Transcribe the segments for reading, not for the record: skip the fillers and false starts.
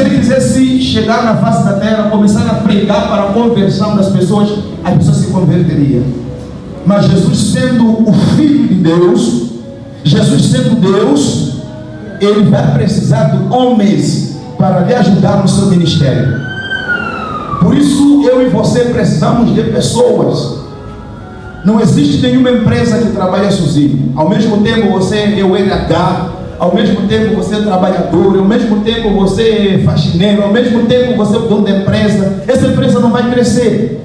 ele quisesse chegar na face da terra, começar a pregar para a conversão das pessoas, as pessoas se converteriam. Mas Jesus, sendo o Filho de Deus, Jesus sendo Deus, ele vai precisar de homens para lhe ajudar no seu ministério. Por isso eu e você precisamos de pessoas. Não existe nenhuma empresa que trabalha sozinho. Ao mesmo tempo você é o RH, ao mesmo tempo você é trabalhador, ao mesmo tempo você é faxineiro, ao mesmo tempo você é o dono da empresa. Essa empresa não vai crescer.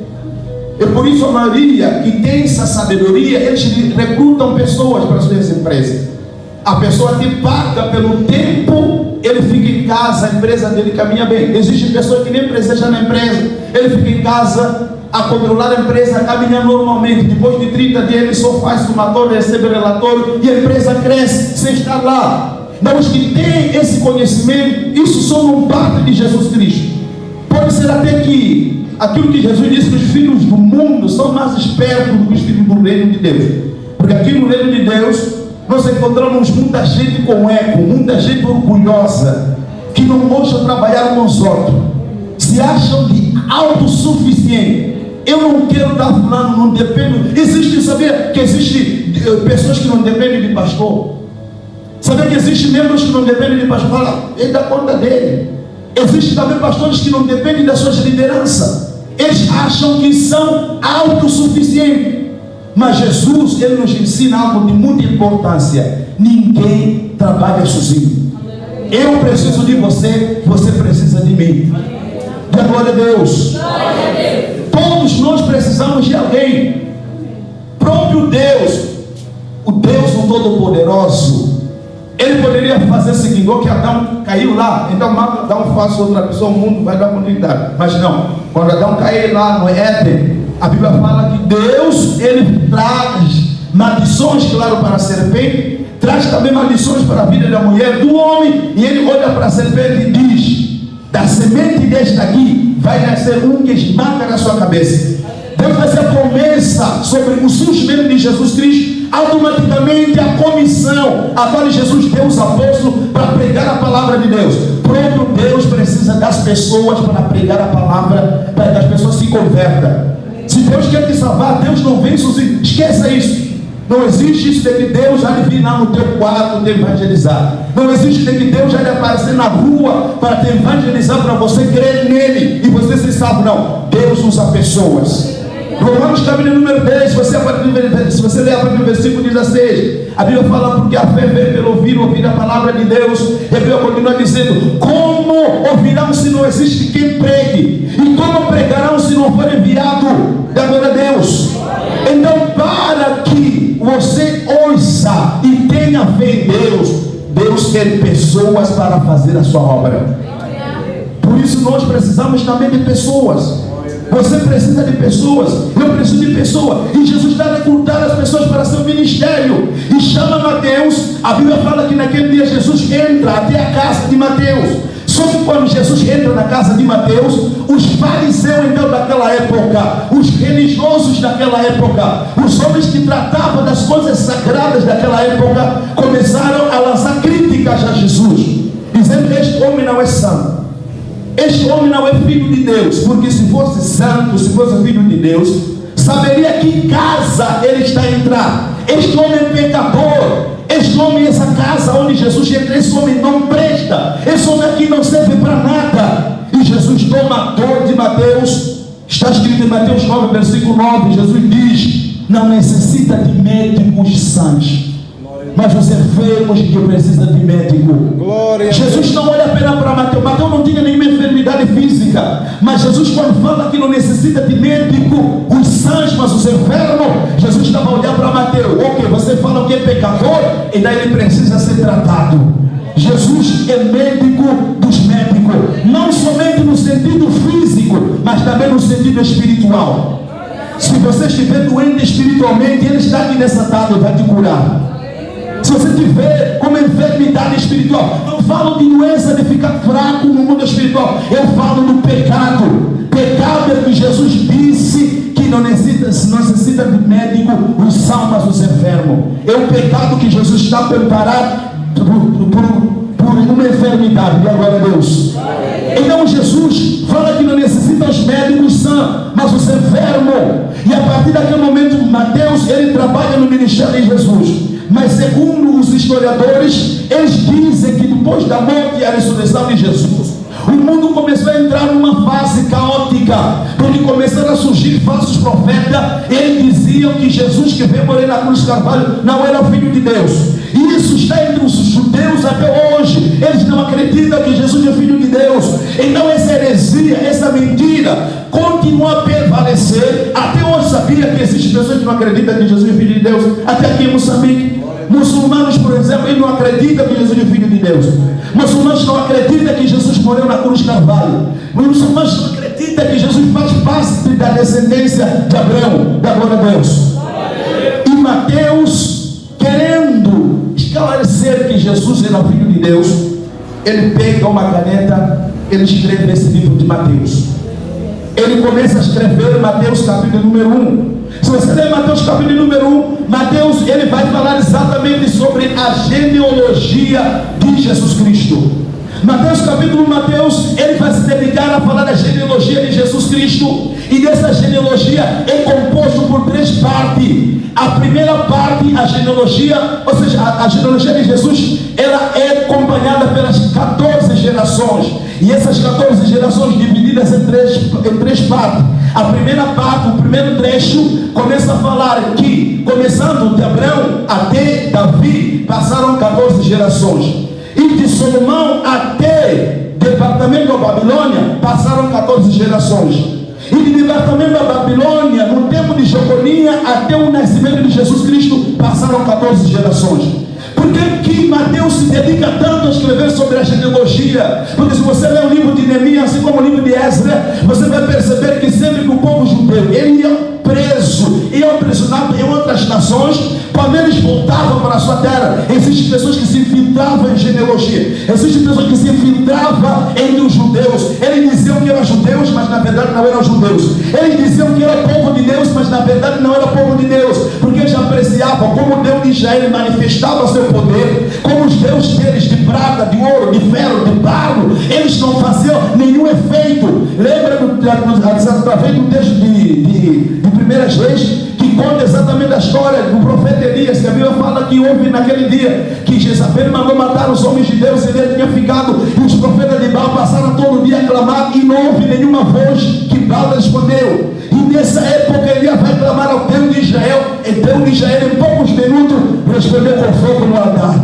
E por isso a maioria que tem essa sabedoria, eles recrutam pessoas para as suas empresas. A pessoa te paga pelo tempo, ele fica em casa, a empresa dele caminha bem. Existe pessoa que nem precisa na empresa, ele fica em casa a controlar a empresa, a caminhar normalmente. Depois de 30 dias ele só faz somatório, recebe relatório e a empresa cresce sem estar lá. Não, os que têm esse conhecimento, isso só não parte de Jesus Cristo. Pode ser até que aquilo que Jesus disse que os filhos do mundo são mais espertos do que os filhos do reino de Deus. Porque aqui no reino de Deus nós encontramos muita gente com ego, muita gente orgulhosa, que não gostam de trabalhar com os outros, se acham de autossuficiente. Eu não quero estar falando, não dependo. Existe, sabia que existe pessoas que não dependem de pastor? Sabia que existe membros que não dependem de pastor? Fala, ele dá conta dele. Existe também pastores que não dependem das suas lideranças. Eles acham que são autossuficientes. Mas Jesus, ele nos ensina algo de muita importância. Ninguém trabalha sozinho. Eu preciso de você, você precisa de mim. Dê glória a Deus. Todos nós precisamos de alguém. Próprio Deus, o Deus o Todo-Poderoso, ele poderia fazer o seguinte: que Adão caiu lá, então Adão faz outra pessoa, o mundo vai dar continuidade. Mas não, quando Adão caiu lá no Éden, a Bíblia fala que Deus, ele traz maldições, claro, para a serpente, traz também maldições para a vida da mulher, do homem, e ele olha para a serpente e diz: da semente desta aqui vai nascer um que esmaga na sua cabeça. Deus faz a promessa sobre o surgimento de Jesus Cristo. Automaticamente a comissão a qual Jesus deu os apóstolos para pregar a palavra de Deus. Próprio Deus precisa das pessoas para pregar a palavra, para que as pessoas se convertam. Se Deus quer te salvar, Deus não vem sozinho. Esqueça isso. Não existe isso de que Deus já lhe vir lá no teu quarto te evangelizar. Não existe de que Deus já lhe aparecer na rua para te evangelizar, para você crer nele e você se salva. Não. Deus usa pessoas. Romanos capítulo número 10, se você ler a partir do versículo 16, a Bíblia fala: porque a fé vem pelo ouvir a palavra de Deus. E a Bíblia continua dizendo: como ouvirão se não existe quem pregue? E como pregarão se não for enviado? Da glória a Deus. Então, para que você ouça e tenha fé em Deus, Deus quer pessoas para fazer a sua obra. Por isso nós precisamos também de pessoas. Você precisa de pessoas, eu preciso de pessoas. E Jesus está recrutando as pessoas para seu ministério. E chama Mateus. A Bíblia fala que naquele dia Jesus entra até a casa de Mateus. Só que quando Jesus entra na casa de Mateus, os fariseus então daquela época, os religiosos daquela época, os homens que tratavam das coisas sagradas daquela época, começaram a lançar críticas a Jesus, dizendo que este homem não é santo. Este homem não é filho de Deus, porque se fosse santo, se fosse filho de Deus, saberia que casa ele está a entrar. Este homem é pecador. Este homem, essa casa onde Jesus entra, esse homem não presta. Esse homem aqui não serve para nada. E Jesus toma a dor de Mateus. Está escrito em Mateus 9, versículo 9. Jesus diz: não necessita de médicos sãos, mas os enfermos que precisam de médico. Glória. Jesus não olha apenas para Mateus. Mateus não tinha nenhuma enfermidade física, mas Jesus, quando fala que não necessita de médico, os sãos, mas os enfermos, Jesus estava olhando para Mateus. Ok, você fala que é pecador, e daí ele precisa ser tratado. Jesus é médico dos médicos, não somente no sentido físico, mas também no sentido espiritual. Se você estiver doente espiritualmente, ele está aqui nessa tarde e vai te curar. Se você tiver como enfermidade espiritual, não falo de doença de ficar fraco no mundo espiritual, eu falo do pecado. Pecado é que Jesus disse que não necessita de médico, os sãos, mas os enfermos. É o pecado que Jesus está preparado por uma enfermidade. E agora Deus, E a partir daquele momento, Mateus, ele trabalha no ministério de Jesus. Mas segundo os historiadores, eles dizem que depois da morte e a ressurreição de Jesus, o mundo começou a entrar numa fase caótica, porque começaram a surgir falsos profetas. Eles diziam que Jesus que veio morrer na cruz de Carvalho não era o Filho de Deus. E isso está entre os judeus até hoje. Eles não acreditam que Jesus é Filho de Deus. Então essa heresia, essa mentira continua a prevalecer. Até hoje sabia que existem pessoas que não acreditam que Jesus é Filho de Deus. Até aqui em Moçambique, muçulmanos, por exemplo, eles não acreditam que Jesus é Filho de Deus. Muçulmanos não acreditam que Jesus morreu na cruz de Carvalho. Muçulmanos não acreditam que Jesus faz parte da descendência de Abraão. Da glória a Deus. E Mateus, querendo esclarecer que Jesus era Filho de Deus, ele pega uma caneta, ele escreve esse livro de Mateus. Ele começa a escrever Mateus capítulo número 1. Se você ler Mateus capítulo número 1, Mateus ele vai falar exatamente sobre a genealogia de Jesus Cristo. Mateus capítulo 1, Mateus ele vai se dedicar a falar da genealogia de Jesus Cristo. E dessa genealogia é composto por 3 partes. A primeira parte, a genealogia, ou seja, a genealogia de Jesus, ela é acompanhada pelas 14 gerações. E essas 14 gerações divididas em três partes. A primeira parte, o primeiro trecho, começa a falar que, começando de Abraão até Davi, passaram 14 gerações. E de Salomão até departamento da Babilônia, passaram 14 gerações. E de departamento da Babilônia, no tempo de Jeconia, até o nascimento de Jesus Cristo, passaram 14 gerações. Por que Mateus se dedica tanto a escrever sobre a genealogia? Porque se você ler o livro de Neemias, assim como o livro de Esdras, você vai perceber que sempre que o povo judeu ele ia preso, ia aprisionado em outras nações, quando eles voltavam para a sua terra, existem pessoas que se infiltravam em genealogia, existem pessoas que se infiltravam entre os judeus. Eles diziam que eram judeus, mas na verdade não eram judeus. Eles diziam que era povo de Deus, mas na verdade não era povo de Deus, porque eles apreciavam como o Deus de Israel manifestava seu poder, como os deuses deles de prata, de ouro, de ferro, de barro, eles não faziam nenhum efeito. Lembra através do texto de 1 Reis, que conta exatamente a história do profeta Elias, que a Bíblia fala que houve naquele dia que Jezabel mandou matar os homens de Deus, e ele tinha ficado, e os profetas de Baal passaram todo dia a clamar, e não houve nenhuma voz que Baal respondeu. E nessa época Elias vai clamar ao Deus de Israel, e Deus de Israel em poucos minutos respondeu com fogo no altar.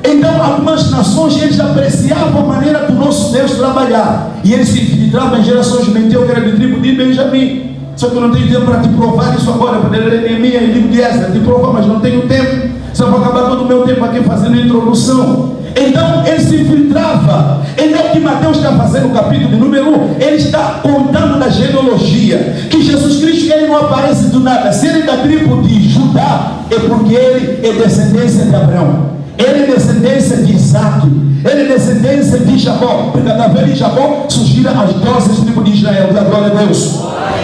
Então algumas nações eles apreciavam a maneira do nosso Deus trabalhar, e eles se infiltravam em gerações de Menteu, que era de tribo de Benjamim. Só que eu não tenho tempo para te provar isso agora, para ler Neemias e livro de Esdras, te provar, mas não tenho tempo. Só vou acabar todo o meu tempo aqui fazendo a introdução. Então ele se infiltrava. Então o que Mateus está fazendo no capítulo número 1, ele está contando da genealogia, que Jesus Cristo ele não aparece do nada. Se ele é da tribo de Judá, é porque ele é descendência de Abraão. Ele é descendência de Isaac. Ele é descendência de Jacó. Porque através de Jacó surgiram as 12 tribos de Israel. Da glória a Deus.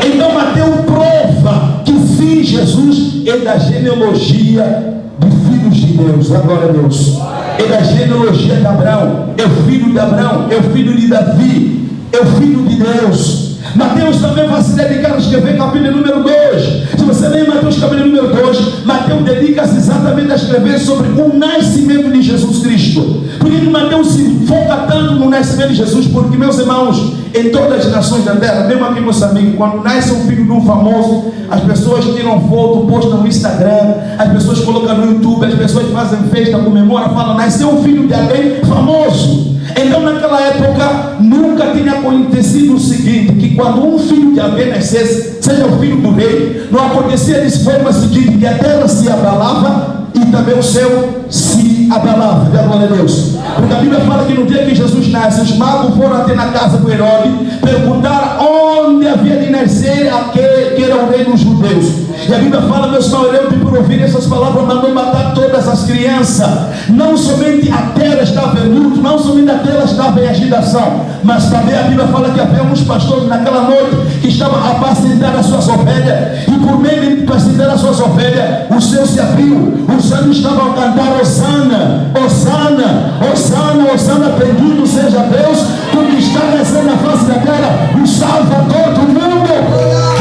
Então Mateus prova que sim, Jesus é da genealogia de filhos de Deus. Da glória a Deus. É da genealogia de Abraão. É o filho de Abraão. É o filho de Davi. É o filho de Deus. Mateus também vai se dedicar a escrever capítulo número 2. Se você ler Mateus capítulo número 2, Mateus dedica-se exatamente a escrever sobre o nascimento de Jesus Cristo. Por que Mateus se foca tanto no nascimento de Jesus? Porque, meus irmãos, em todas as nações da terra, mesmo aqui em Moçambique, quando nasce um filho de um famoso, as pessoas tiram foto, postam no Instagram, as pessoas colocam no YouTube, as pessoas fazem festa, comemoram, falam, nasceu um filho de alguém famoso. Então naquela época nunca tinha acontecido o seguinte, que quando um filho de alguém nascesse, seja o filho do rei, não acontecia de forma seguinte, que a terra se abalava e também o céu se abalava. Glória a Deus. Porque a Bíblia fala que no dia que Jesus nasce, os magos foram até na casa do Herodes, perguntar onde havia de nascer aquele que era o rei dos judeus. E a Bíblia fala, meus irmãos, Herodes, por ouvir essas palavras, mandou matar todas as crianças. Não somente a terra estava em luto, não somente a terra estava em agitação, mas também a Bíblia fala que havia uns pastores naquela noite que estavam a apacentar as suas ovelhas, e por meio de apacentar as suas ovelhas, o céu se abriu, os anjos estavam a cantar Hosana, Hosana, Hosana, Hosana, bendito seja Deus, porque está nascendo na face da terra o Salvador do mundo.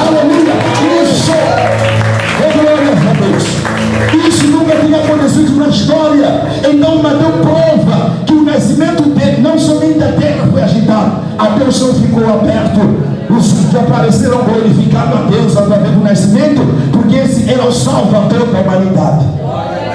Aleluia. foi agitado, até o chão ficou aberto. Os que apareceram glorificando a Deus através do nascimento, porque esse era o Salvador da humanidade.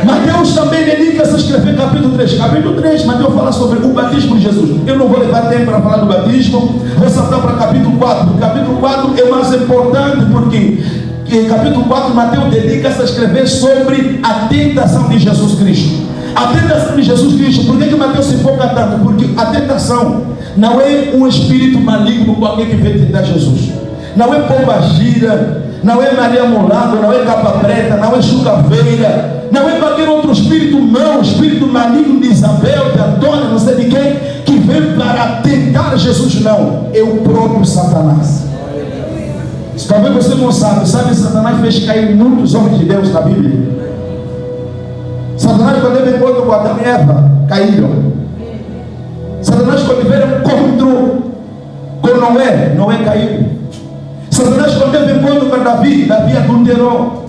Mateus também dedica-se a escrever capítulo 3. Capítulo 3, Mateus fala sobre o batismo de Jesus. Eu não vou levar tempo para falar do batismo, vou saltar para capítulo 4. O capítulo 4 é o mais importante, porque em capítulo 4, Mateus dedica-se a escrever sobre a tentação de Jesus Cristo. A tentação de Jesus Cristo. Por que Mateus se foca tanto? Porque a tentação não é um espírito maligno qualquer que vem tentar Jesus. Não é pomba gira, não é Maria Molada, não é capa preta, não é chucaveira, não é qualquer outro espírito mau, espírito maligno de Isabel, de Antônia, não sei de quem, que vem para tentar Jesus, não. É o próprio Satanás. Talvez você não sabe, Satanás fez cair muitos homens de Deus na Bíblia. Satanás, quando ele encontrou com Adão e Eva, caíram. Satanás, quando veio encontro com Noé caiu. Satanás, quando teve encontro com Davi adulterou.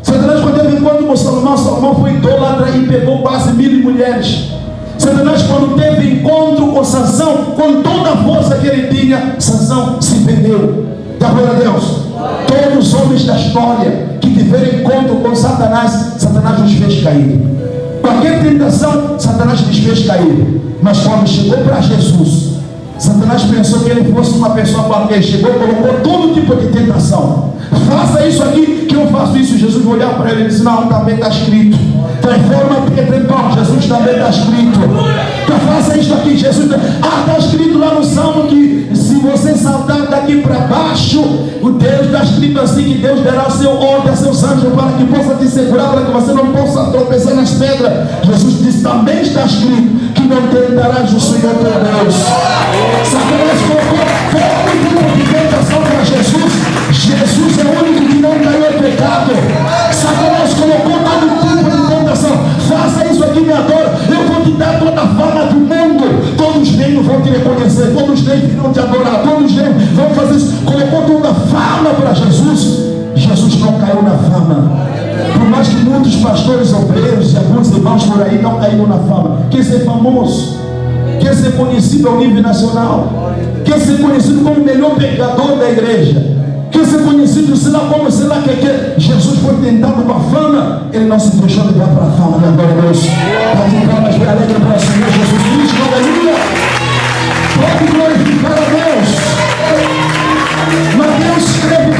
Satanás, quando teve encontro com Salomão foi idólatra e pegou quase 1000 mulheres. Satanás, quando teve encontro com Sansão, com toda a força que ele tinha, Sansão se vendeu. Dá glória a Deus. Todos os homens da história que tiveram encontro com Satanás, Satanás os fez cair. Qualquer tentação, Satanás os fez cair. Mas quando chegou para Jesus, Satanás pensou que ele fosse uma pessoa qualquer. Chegou e colocou todo tipo de tentação. Faça isso aqui, que eu faço isso. Jesus vai olhar para ele e disse: não, também está escrito. Transforma pedra em pão. Jesus, também está escrito. Então faça isso aqui. Jesus, está escrito lá no Salmo que se você saltar daqui para baixo, o Deus está escrito assim, que Deus dará o seu ordem a seus anjos para que possa te segurar, para que você não possa tropeçar nas pedras. Jesus disse: também está escrito que não tentarás o Senhor teu Deus. Satanás colocou todo tipo de tentação para Jesus. Jesus é o único que não caiu em pecado. Satanás colocou todo tipo de tentação. Faça isso aqui, me adora. Eu vou te dar toda a fama do mundo. Todos os reinos vão te reconhecer. Todos os reinos vão te adorar. Todos os reinos vão fazer isso. Colocou toda a fama para Jesus. Jesus não caiu na fama. Por mais que muitos pastores obreiros e alguns irmãos por aí não caíram na fama. Quer ser famoso, quer ser conhecido ao nível nacional, quer ser conhecido como o melhor pregador da igreja, quer ser conhecido, sei lá como, sei lá que Jesus foi tentado com a fama, ele não se deixou levar para a fama, né? Glória a Deus. Pode palmas bem alegre para o Senhor Jesus Cristo, aleluia. Pode glorificar a Deus. Mateus escreve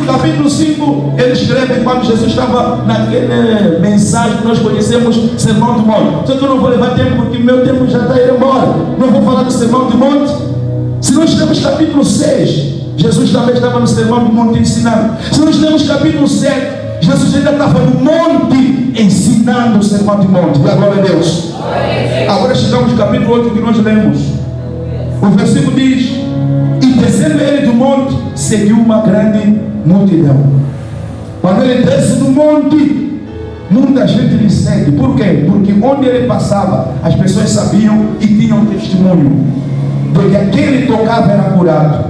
capítulo 5, ele escreve quando Jesus estava naquela mensagem que nós conhecemos, Sermão do Monte. Só que eu não vou levar tempo, porque meu tempo já está indo embora. Não vou falar do Sermão do Monte. Se nós temos capítulo 6, Jesus também estava no Sermão do Monte ensinando. Se nós temos capítulo 7, Jesus ainda estava no monte ensinando o Sermão do Monte. E glória a Deus. Agora chegamos no capítulo 8 que nós lemos. O versículo diz: e descendo ele do monte, seguiu uma grande multidão. Quando ele desce do monte, muita gente lhe segue. Por quê? Porque onde ele passava, as pessoas sabiam e tinham testemunho de que aquele tocava era curado.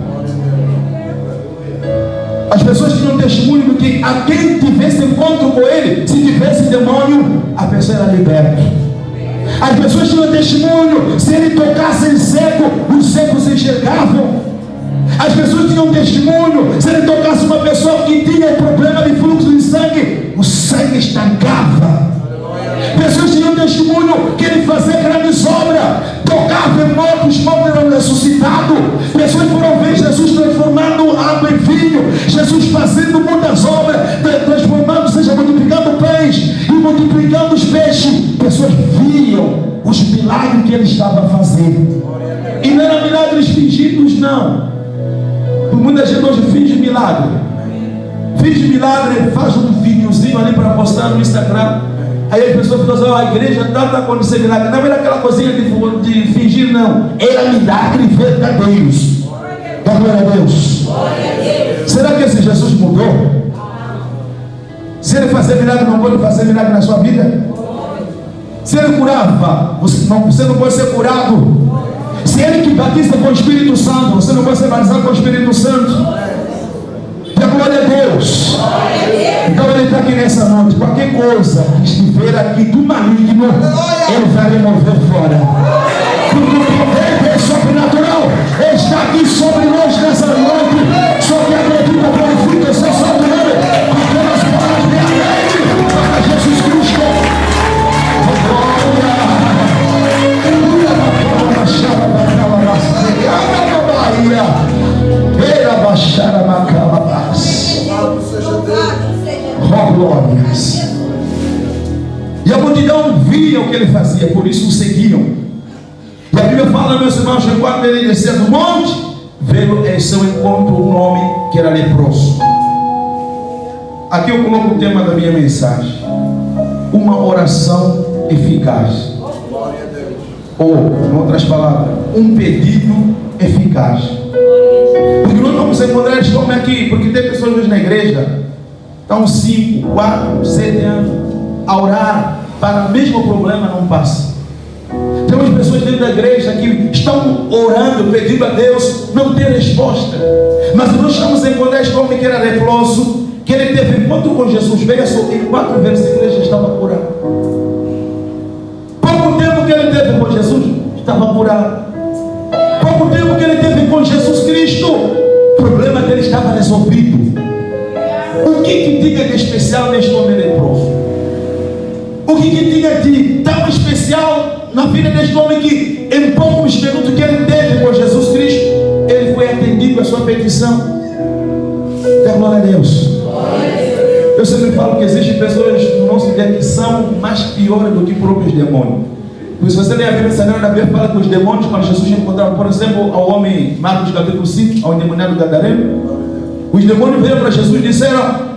As pessoas tinham testemunho de que a quem tivesse encontro com ele, se tivesse demônio, a pessoa era liberta. As pessoas tinham testemunho, se ele tocasse em seco, os secos se enxergavam. As pessoas tinham testemunho, se ele tocasse uma pessoa que tinha um problema de fluxo de sangue, o sangue estancava. Pessoas tinham testemunho que ele fazia grandes obras, tocava em mortos, os mortos eram ressuscitados. Pessoas foram ver Jesus transformando água em vinho, Jesus fazendo muitas obras, transformando, seja multiplicando pães e multiplicando os peixes. Pessoas viam os milagres que ele estava fazendo. E não eram milagres fingidos, não. Muita gente hoje finge milagre. Finge milagre, faz um videozinho ali para postar no Instagram. Aí as pessoas ficam assim: a igreja está acontecendo milagre. Não era aquela coisinha de fingir, não. Era milagre verdadeiros. Dá glória a Deus. Será que esse Jesus mudou? Se ele fazer milagre, não pode fazer milagre na sua vida? Se ele curava, você não pode ser curado. Se ele que batiza com o Espírito Santo, você não pode ser batizado com o Espírito Santo. Dá glória a Deus. Então ele está aqui nessa noite. Qualquer coisa que estiver aqui do maligno, ele vai remover fora. Porque o poder é sobre via o que ele fazia, por isso o seguiam. E a Bíblia fala, meus irmãos, que quando ele descia do monte, veio em seu encontro um homem que era leproso. Aqui eu coloco o tema da minha mensagem: uma oração eficaz. Ou, em outras palavras, um pedido eficaz. Porque nós vamos encontrar este homem aqui, porque tem pessoas hoje na igreja, estão 5, 4, 7 anos a orar, para o mesmo problema não passa. Temos pessoas dentro da igreja que estão orando, pedindo a Deus, não tem resposta. Mas nós estamos a encontrar este homem que era leproso, que ele teve encontro com Jesus. Veja só, em 4 versos a igreja estava curada. Pouco tempo que ele teve com Jesus, estava curado. Pouco tempo que ele teve com Jesus Cristo, o problema dele estava resolvido. O que tinha de especial neste homem leproso? O que tinha de tão especial na vida deste homem que em poucos minutos que ele teve com Jesus Cristo, ele foi atendido a sua petição? Dê glória a Deus. Eu sempre falo que existem pessoas no nosso dia que são mais piores do que próprios demônios. Porque se você ler a Bíblia Sagrada, a Bíblia fala que os demônios, quando Jesus encontrava, por exemplo, ao homem, Marcos capítulo 5, ao endemoniado Gadareno, os demônios vieram para Jesus e disseram: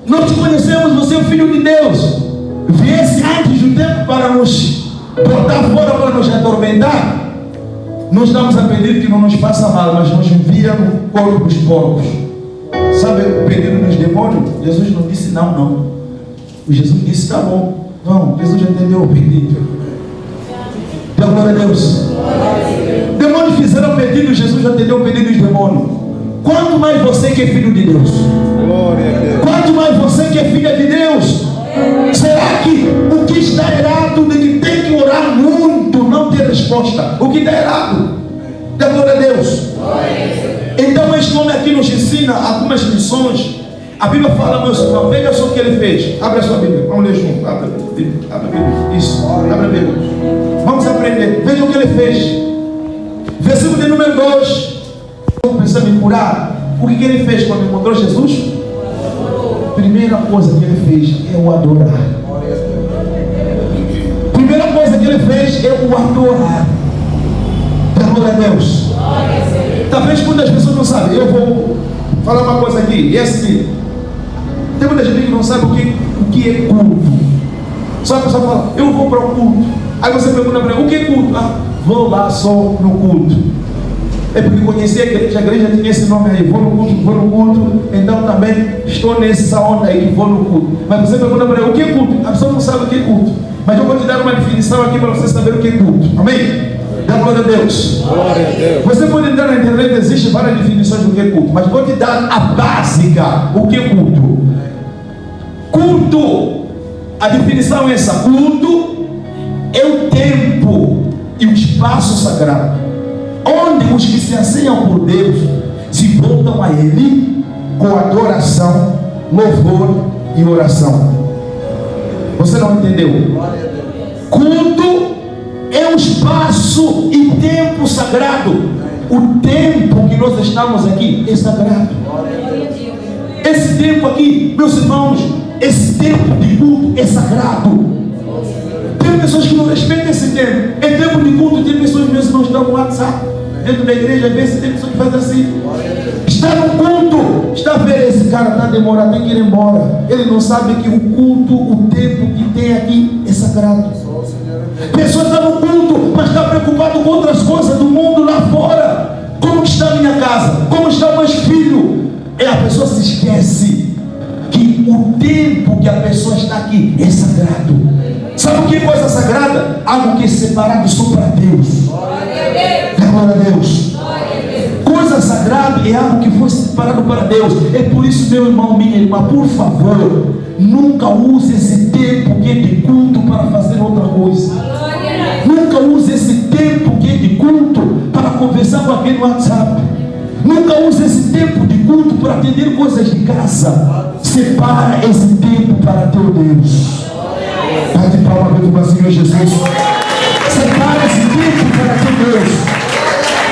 nós te conhecemos, você é o Filho de Deus, viesse antes do tempo para nos botar fora, para nos atormentar. Nós estamos a pedir que não nos faça mal, mas nos envia no corpo dos porcos. Sabe o pedido dos demônios? Jesus não disse não. O Jesus disse: tá bom, vamos. Jesus entendeu o pedido. Dê glória a Deus. Demônios fizeram o pedido, Jesus atendeu o pedido dos demônios. Quanto mais você que é filho de Deus, quanto mais você que é filha de Deus. Será que o que está errado de que tem que orar muito não ter resposta? O que está errado? Dê glória a Deus. Então este homem aqui nos ensina algumas lições. A Bíblia fala, meus irmãos, veja só o que ele fez. Abre a sua Bíblia, vamos ler junto. Abre a Bíblia. Isso, abre a Bíblia. Vamos aprender. Veja o que ele fez. Versículo de número 2. Pensando em curar. O que ele fez quando encontrou Jesus? Primeira coisa que ele fez é o adorar. Primeira coisa que ele fez é o adorar. Glória a Deus. Talvez muitas pessoas não sabem. Eu vou falar uma coisa aqui. E é assim: tem muita gente que não sabe o que é culto. Só a pessoa fala: eu vou para o culto. Aí você pergunta para ele: o que é culto? Ah, vou lá só no culto. É porque conheci a igreja tinha esse nome aí: vou no culto, então também estou nessa onda aí, vou no culto. Mas você pergunta para ele: o que é culto? A pessoa não sabe o que é culto. Mas eu vou te dar uma definição aqui para você saber o que é culto. Amém? Dá glória a Deus. Glória a Deus. Você pode entrar na internet, existem várias definições do que é culto, mas vou te dar a básica. O que é culto? Culto, a definição é essa: culto é o tempo e o espaço sagrado onde os que se anseiam por Deus se voltam a Ele com adoração, louvor e oração. Você não entendeu? Culto é um espaço e tempo sagrado. O tempo que nós estamos aqui é sagrado. Esse tempo aqui, meus irmãos, esse tempo de culto é sagrado. Tem pessoas que não respeitam esse tempo. É tempo de culto, tem pessoas que não estão no WhatsApp. Dentro da igreja, às vezes tem pessoas que fazem assim. Está no culto, está vendo, esse cara está demorando, tem que ir embora. Ele não sabe que o culto, o tempo que tem aqui é sagrado. Pessoa está no culto, mas está preocupado com outras coisas do mundo lá fora. Como está a minha casa? Como está o meu filho? E a pessoa se esquece que o tempo que a pessoa está aqui é sagrado. Sabe o que é coisa sagrada? Algo que é separado só para Deus. Glória a Deus. Coisa sagrada é algo que foi separado para Deus. É por isso, meu irmão, minha irmã, por favor, nunca use esse tempo que é de culto para fazer outra coisa. Nunca use esse tempo que é de culto para conversar com alguém no WhatsApp. Nunca use esse tempo de culto para atender coisas de casa. Separa esse tempo para teu Deus. Bate palma para o Senhor Jesus. Separa esse tempo para teu Deus.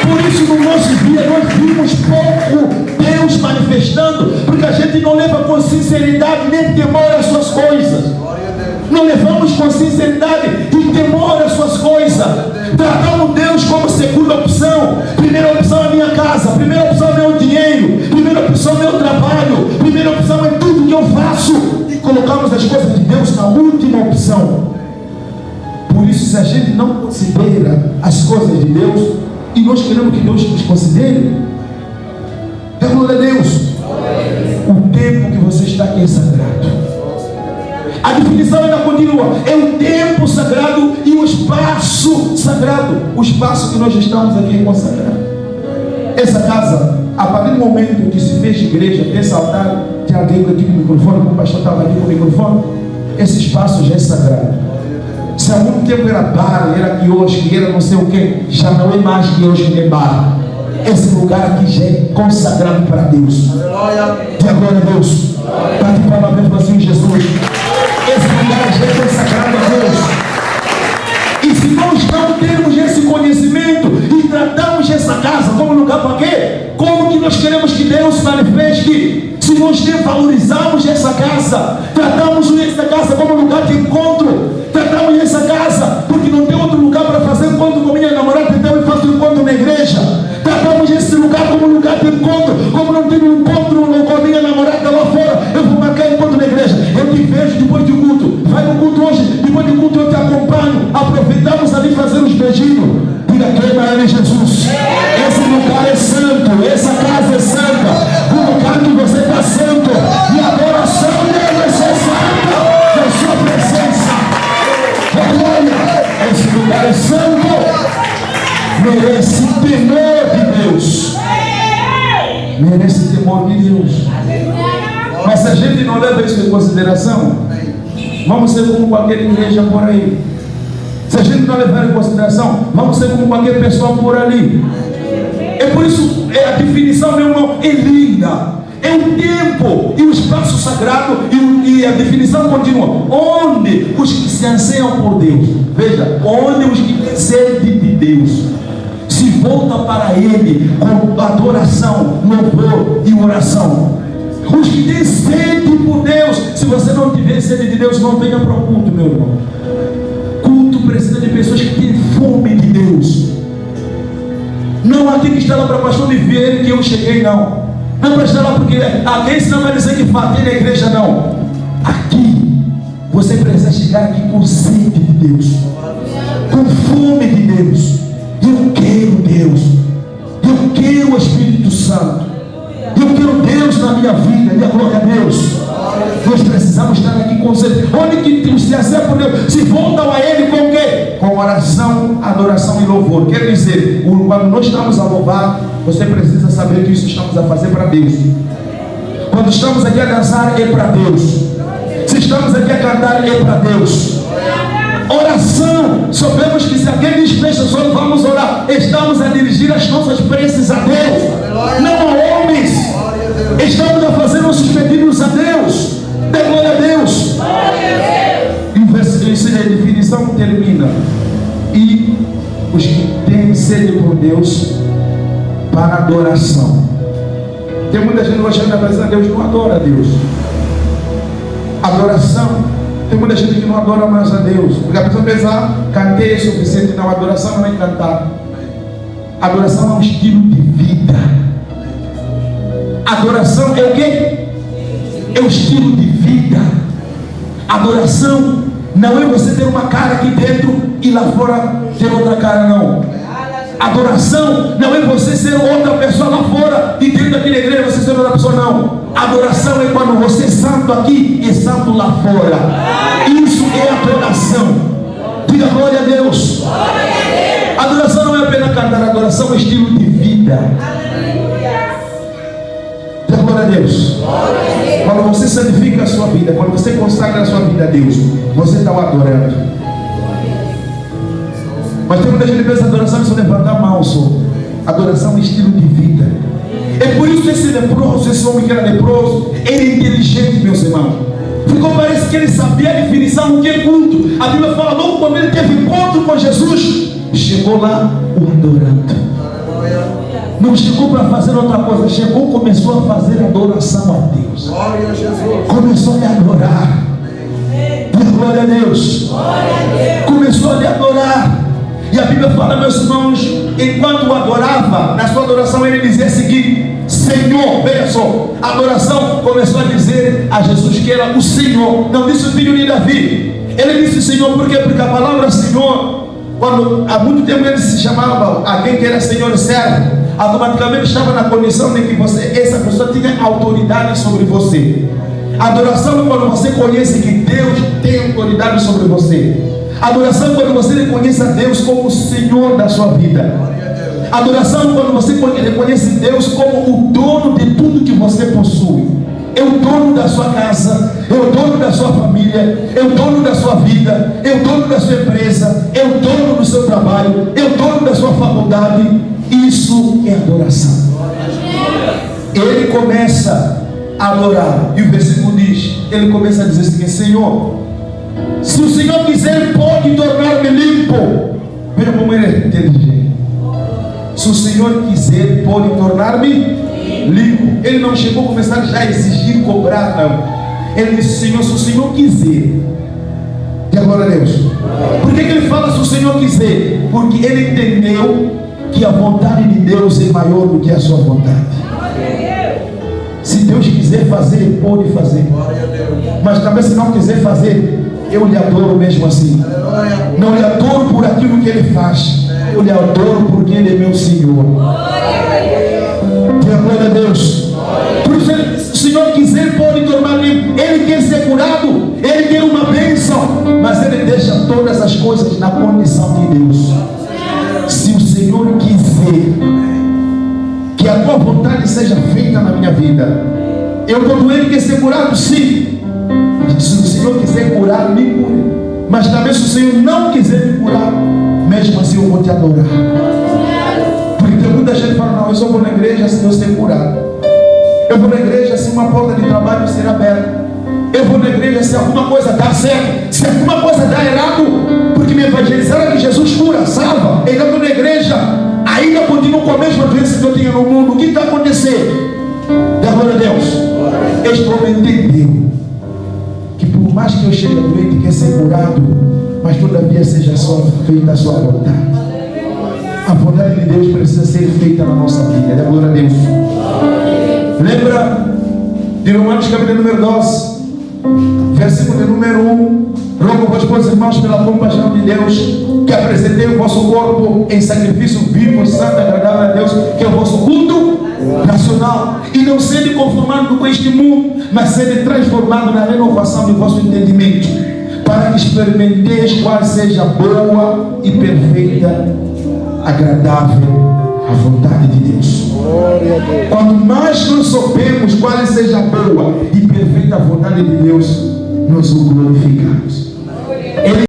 Por isso no nosso dia nós vimos pouco Deus manifestando, porque a gente não leva com sinceridade nem temor as suas coisas. Não levamos com sinceridade e temor as suas coisas. Tratamos Deus como segunda opção. Primeira opção é minha casa, primeira opção é meu dinheiro, primeira opção é meu trabalho, primeira opção é tudo que eu faço. E colocamos as coisas de Deus na última opção. Por isso, se a gente não considera as coisas de Deus, e nós queremos que Deus nos considere, é glória a Deus. O tempo que você está aqui é sagrado. A definição ainda continua: é o tempo sagrado e o espaço sagrado. O espaço que nós estamos aqui é consagrado. Essa casa, a partir do momento que se fez igreja, esse altar, tem alguém aqui com o microfone, o pastor estava aqui com o microfone, esse espaço já é sagrado. Se há muito tempo era bar, era quiosque, era não sei o que, já não é mais quiosque nem bar. Esse lugar aqui já é consagrado para Deus. Diga glória a Deus. Bate palma mesmo assim, Jesus. Esse lugar já é consagrado a Deus. E se nós não temos esse conhecimento e tratamos essa casa como lugar para quê? Como que nós queremos que Deus manifeste? Se nós nem valorizamos essa casa, tratamos essa casa como lugar de encontro, tratamos essa casa porque não tem outro lugar para fazer encontro com minha namorada, então eu faço encontro na igreja. Tratamos esse lugar como lugar de encontro, como não tem um encontro com a minha namorada lá fora, eu vou marcar encontro na igreja. Eu te vejo depois do culto, vai no culto hoje, depois do culto eu te acompanho, aproveitamos ali fazer os beijinhos. Diga crema em Jesus. Esse lugar é santo, essa casa é santa, o lugar que você está santo, e a adoração dele é ser santa, da sua presença. Olha, esse lugar é santo, merece temor de Deus, merece temor de Deus. Mas se a gente não leva isso em consideração, vamos ser como qualquer igreja por aí. Se a gente não levar em consideração, vamos ser como qualquer pessoa por ali. É por isso, a definição, meu irmão, é linda. É o tempo e o espaço sagrado, e a definição continua: onde os que se anseiam por Deus, veja, onde os que têm sede de Deus se voltam para Ele com adoração, louvor e oração. Os que têm sede por Deus. Se você não tiver sede de Deus, não venha para o culto, meu irmão. Culto precisa de pessoas que têm fome de Deus. Não aqui que está lá para pastor Oliveira que eu cheguei, não. Não para estar lá porque alguém senão vai dizer que fatei na igreja, não. Aqui você precisa chegar aqui com sede de Deus, com fome de Deus. Eu quero Deus, eu quero o Espírito Santo, eu quero Deus na minha vida. E a glória a Deus. Nós precisamos estar aqui com sede. Onde que se acerta por Deus, se voltam a Ele com o quê? Com oração, adoração e louvor. Quer dizer, quando nós estamos a louvar, você precisa saber que isso estamos a fazer para Deus. Quando estamos aqui a dançar, é para Deus. Se estamos aqui a cantar, é para Deus. Oração, sabemos que se alguém diz fecha os olhos, vamos orar, estamos a dirigir as nossas preces a Deus, não a homens. Estamos a fazer nossos pedidos a Deus. Dê glória a Deus. A definição termina: e os que têm sede por Deus para adoração. Tem muita gente que vai chegar na presença de Deus, não adora a Deus. Adoração, tem muita gente que não adora mais a Deus, porque a pessoa pensa, cantei é suficiente. Não, adoração não é cantar. Adoração é um estilo de vida. Adoração é o quê? É o estilo de vida. Adoração não é você ter uma cara aqui dentro e lá fora ter outra cara, não. Adoração não é você ser outra pessoa lá fora e dentro daquela igreja você ser outra pessoa, não. Adoração é quando você é santo aqui e santo lá fora. Isso é adoração. Diga glória a Deus. Adoração não é apenas cantar, adoração é estilo de vida. Diga glória a Deus. Quando você santifica a sua vida, quando você consagra a sua vida a Deus, você está o adorando. Mas tem muita gente que pensa adoração é só levantar a mão só. Adoração é estilo de vida. É por isso que esse leproso, esse homem que era leproso, era inteligente, meus irmãos. Ficou, parece que ele sabia a definição do que é culto. A Bíblia fala, logo quando ele teve encontro com Jesus, chegou lá o adorando. Não chegou para fazer outra coisa, chegou, começou a fazer adoração a Deus. Começou a adorar. glória a Deus. Começou a lhe adorar. E a Bíblia fala, meus irmãos, enquanto o adorava, na sua adoração ele dizia o seguinte: Senhor, veja só, a adoração começou a dizer a Jesus que era o Senhor, não disse o filho de Davi. Ele disse Senhor, por quê? Porque a palavra Senhor, quando há muito tempo ele se chamava alguém que era Senhor e servo, automaticamente estava na condição de que essa pessoa tinha autoridade sobre você. Adoração é quando você conhece que Deus tem autoridade sobre você. Adoração é quando você reconhece a Deus como o Senhor da sua vida. Adoração é quando você reconhece Deus como o dono de tudo que você possui. É o dono da sua casa, é o dono da sua família, é o dono da sua vida, é o dono da sua empresa, é o dono do seu trabalho, é o dono da sua faculdade. Isso é adoração. Ele começa a adorar, e o versículo diz, ele começa a dizer assim: Senhor, se o Senhor quiser, pode tornar-me limpo. Veja como ele é inteligente. Se o Senhor quiser, pode tornar-me limpo. Ele não chegou a começar já a exigir, cobrar, não. Ele disse: Senhor, se o Senhor quiser. E agora, Deus, por que ele fala se o Senhor quiser? Porque ele entendeu que a vontade de Deus é maior do que a sua vontade. Se Deus quiser fazer, pode fazer. Mas também se não quiser fazer, eu lhe adoro mesmo assim. Não lhe adoro por aquilo que ele faz, eu lhe adoro porque ele é meu Senhor. Diga glória a Deus. Por isso, se o Senhor quiser, pode tornar limpo. Ele quer ser curado, ele quer uma bênção, mas ele deixa todas as coisas na condição de Deus. Se o Senhor quiser que a tua vontade seja feita na minha vida, eu, quando ele quer ser curado, sim. Se o Senhor quiser curar, me cure. Mas também se o Senhor não quiser me curar, mesmo assim eu vou te adorar. Porque tem muita gente que fala: não, eu só vou na igreja se Deus ser curado. Eu vou na igreja se uma porta de trabalho ser aberta. Eu vou na igreja se alguma coisa dá certo. Se alguma coisa dá errado, porque me evangelizaram que Jesus cura, salva. Eu estou na igreja, ainda continuo com a mesma doença que eu tinha no mundo. O que está acontecendo? Dá glória a Deus. Estou entendendo que por mais que eu chegue doente e quer ser curado, mas todavia seja só feita a sua vontade. A vontade de Deus precisa ser feita na nossa vida. Dá glória a Deus. Lembra de Romanos capítulo número 12, versículo de número 1. Rogo-vos, pois, irmãos, pela compaixão de Deus, que apresentei o vosso corpo em sacrifício vivo, santo e agradável a Deus, que é o vosso culto nacional. E não sede conformado com este mundo, mas sede transformado na renovação do vosso entendimento, para que experimenteis qual seja boa e perfeita, agradável a vontade de Deus. Quando nós não sabemos qual seja a boa e perfeita vontade de Deus, nós o glorificamos. Ele